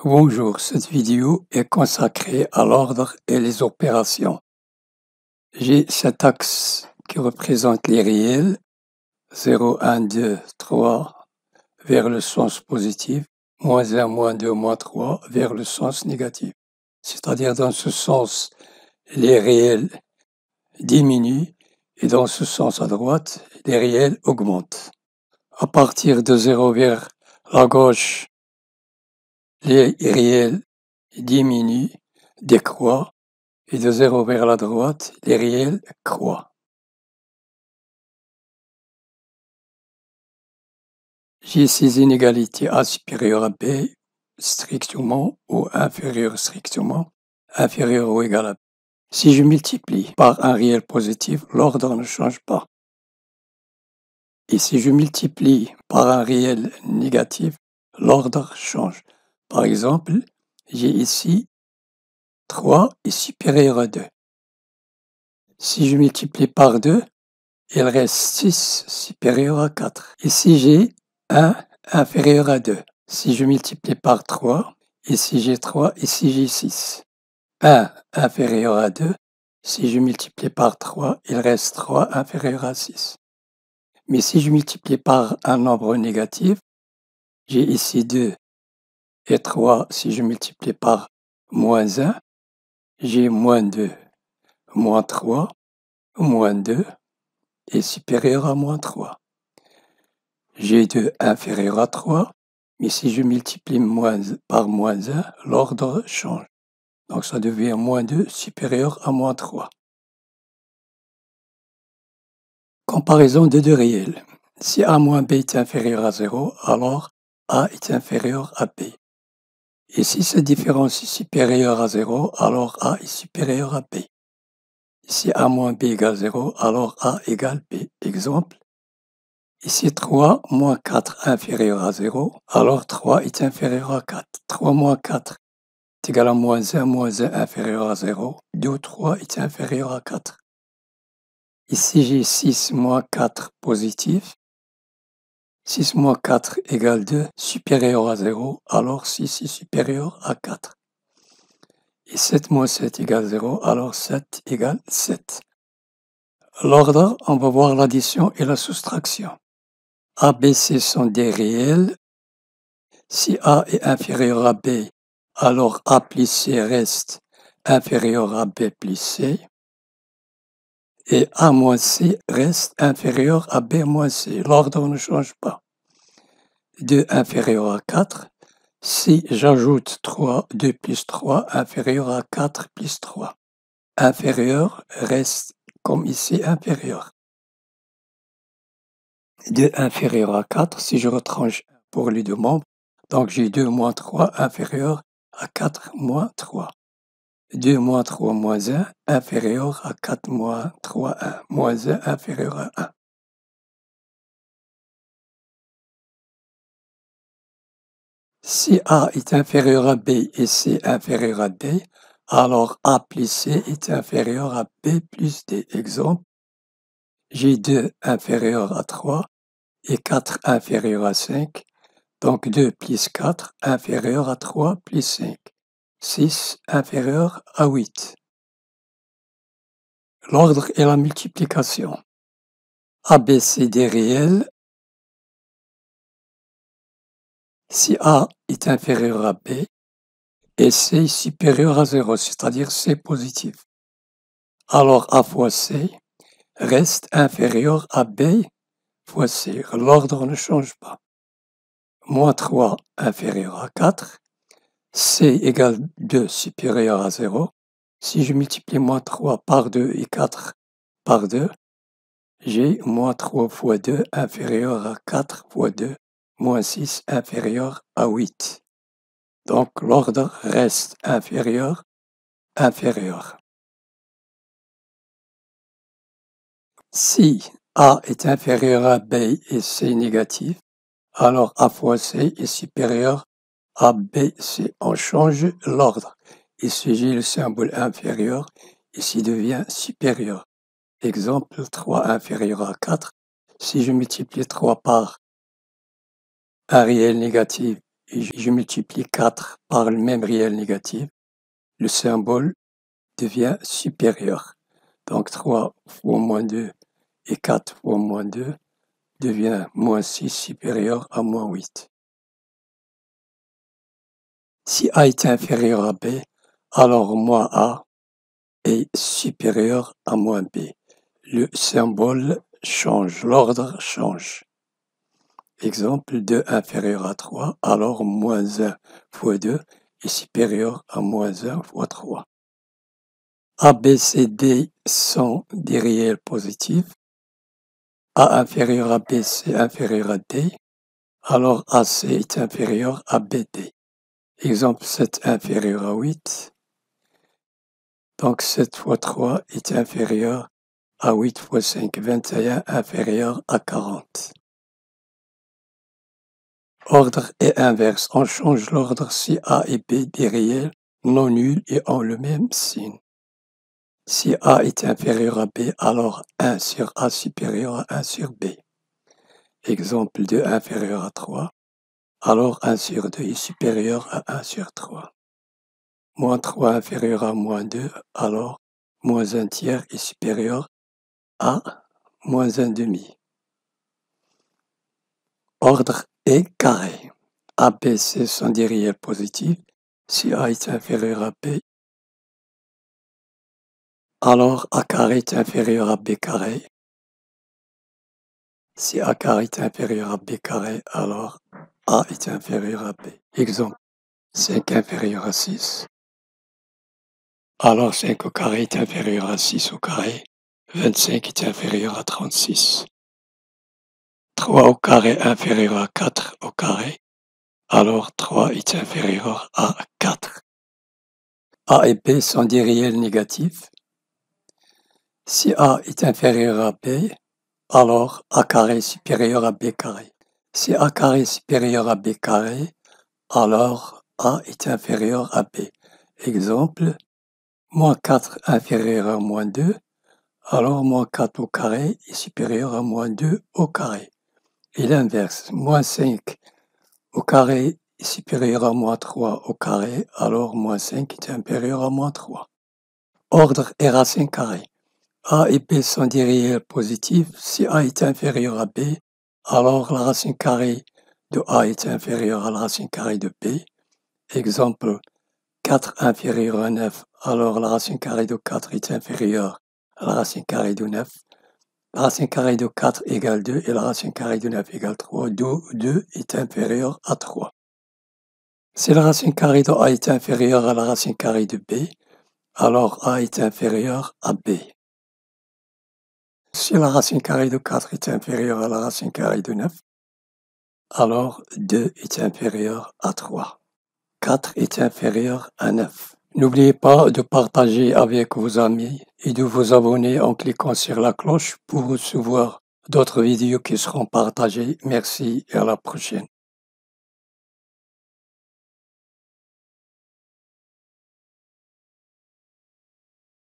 Bonjour, cette vidéo est consacrée à l'ordre et les opérations. J'ai cet axe qui représente les réels 0, 1, 2, 3 vers le sens positif, moins 1, moins 2, moins 3 vers le sens négatif. C'est-à-dire dans ce sens, les réels diminuent et dans ce sens à droite, les réels augmentent. À partir de 0 vers la gauche, les réels diminuent, décroît, et de 0 vers la droite, les réels croient. J'ai ces inégalités A supérieure à B strictement ou inférieure strictement, inférieure ou égale à B. Si je multiplie par un réel positif, l'ordre ne change pas. Et si je multiplie par un réel négatif, l'ordre change. Par exemple, j'ai ici 3 est supérieur à 2. Si je multiplie par 2, il reste 6 supérieur à 4. Ici, j'ai 1 inférieur à 2. Si je multiplie par 3, ici j'ai 3, ici j'ai 6. 1 inférieur à 2. Si je multiplie par 3, il reste 3 inférieur à 6. Mais si je multiplie par un nombre négatif, j'ai ici 2 et 3. Si je multiplie par moins 1, j'ai moins 2, moins 3, moins 2 est supérieur à moins 3. J'ai 2 inférieur à 3, mais si je multiplie par moins 1, l'ordre change. Donc ça devient moins 2 supérieur à moins 3. Comparaison de deux réels. Si A moins B est inférieur à 0, alors A est inférieur à B. Et si cette différence est supérieure à 0, alors A est supérieur à B. Si A moins B égale 0, alors A égale B. Exemple. Ici 3 moins 4 inférieur à 0, alors 3 est inférieur à 4. 3 moins 4 est égal à moins 1 inférieur à 0, d'où 3 est inférieur à 4. Ici j'ai 6 moins 4 positif. 6 moins 4 égale 2, supérieur à 0, alors 6 est supérieur à 4. Et 7 moins 7 égale 0, alors 7 égale 7. L'ordre, on va voir l'addition et la soustraction. A, B, C sont des réels. Si A est inférieur à B, alors A plus C reste inférieur à B plus C. Et A moins C reste inférieur à B moins C. L'ordre ne change pas. 2 inférieur à 4. Si j'ajoute 3, 2 plus 3 inférieur à 4 plus 3. Inférieur reste comme ici inférieur. 2 inférieur à 4, si je retranche pour les deux membres, donc j'ai 2 moins 3 inférieur à 4 moins 3. 2 moins 3 moins 1 inférieur à 4 moins 3, 1. Moins 1 inférieur à 1. Si A est inférieur à B et C inférieur à D, alors A plus C est inférieur à B plus D. Exemple, j'ai 2 inférieur à 3 et 4 inférieur à 5. Donc 2 plus 4 inférieur à 3 plus 5. 6 inférieur à 8. L'ordre et la multiplication. ABCD réel. Si A est inférieur à B et C est supérieur à 0, c'est-à-dire C positif, alors A fois C reste inférieur à B fois C. L'ordre ne change pas. Moins 3 inférieur à 4. C égale 2 supérieur à 0. Si je multiplie moins 3 par 2 et 4 par 2, j'ai moins 3 fois 2 inférieur à 4 fois 2, moins 6 inférieur à 8. Donc l'ordre reste inférieur, inférieur. Si A est inférieur à B et C négatif, alors A fois C est supérieur à B, C. On change l'ordre. Ici j'ai le symbole inférieur, ici devient supérieur. Exemple 3 inférieur à 4. Si je multiplie 3 par un réel négatif et je multiplie 4 par le même réel négatif, le symbole devient supérieur. Donc 3 fois moins 2 et 4 fois moins 2 devient moins 6 supérieur à moins 8. Si A est inférieur à B, alors moins A est supérieur à moins B. Le symbole change, l'ordre change. Exemple, 2 inférieur à 3, alors moins 1 fois 2 est supérieur à moins 1 fois 3. A, B, C, D sont des réels positifs. A inférieur à B, C inférieur à D, alors AC est inférieur à BD. Exemple, 7 inférieur à 8, donc 7 fois 3 est inférieur à 8 fois 5, 21 inférieur à 40. Ordre est inverse. On change l'ordre si A et B des réels non nuls et ont le même signe. Si A est inférieur à B, alors 1 sur A supérieur à 1 sur B. Exemple, 2 inférieur à 3, alors 1 sur 2 est supérieur à 1 sur 3. Moins 3 inférieur à moins 2, alors moins 1 tiers est supérieur à moins 1 demi. Ordre est carré. A, B, C sont des réels positifs. Si A est inférieur à B, alors A carré est inférieur à B carré. Si A carré est inférieur à B carré, alors A est inférieur à B. Exemple, 5 inférieur à 6. Alors 5 au carré est inférieur à 6 au carré. 25 est inférieur à 36. 3 au carré inférieur à 4 au carré. Alors 3 est inférieur à 4. A et B sont des réels négatifs. Si A est inférieur à B, alors A carré est supérieur à B carré. Si A carré est supérieur à B carré, alors A est inférieur à B. Exemple, moins 4 inférieur à moins 2, alors moins 4 au carré est supérieur à moins 2 au carré. Et l'inverse, moins 5 au carré est supérieur à moins 3 au carré, alors moins 5 est inférieur à moins 3. Ordre est racine carrée. A et B sont des réels positifs. Si A est inférieur à B, alors la racine carrée de A est inférieure à la racine carrée de B. Exemple, 4 inférieur à 9, alors la racine carrée de 4 est inférieure à la racine carrée de 9. La racine carrée de 4 égale 2 et la racine carrée de 9 égale 3. 2 est inférieur à 3. Si la racine carrée de A est inférieure à la racine carrée de B, alors A est inférieur à B. Si la racine carrée de 4 est inférieure à la racine carrée de 9, alors 2 est inférieur à 3. 4 est inférieur à 9. N'oubliez pas de partager avec vos amis et de vous abonner en cliquant sur la cloche pour recevoir d'autres vidéos qui seront partagées. Merci et à la prochaine.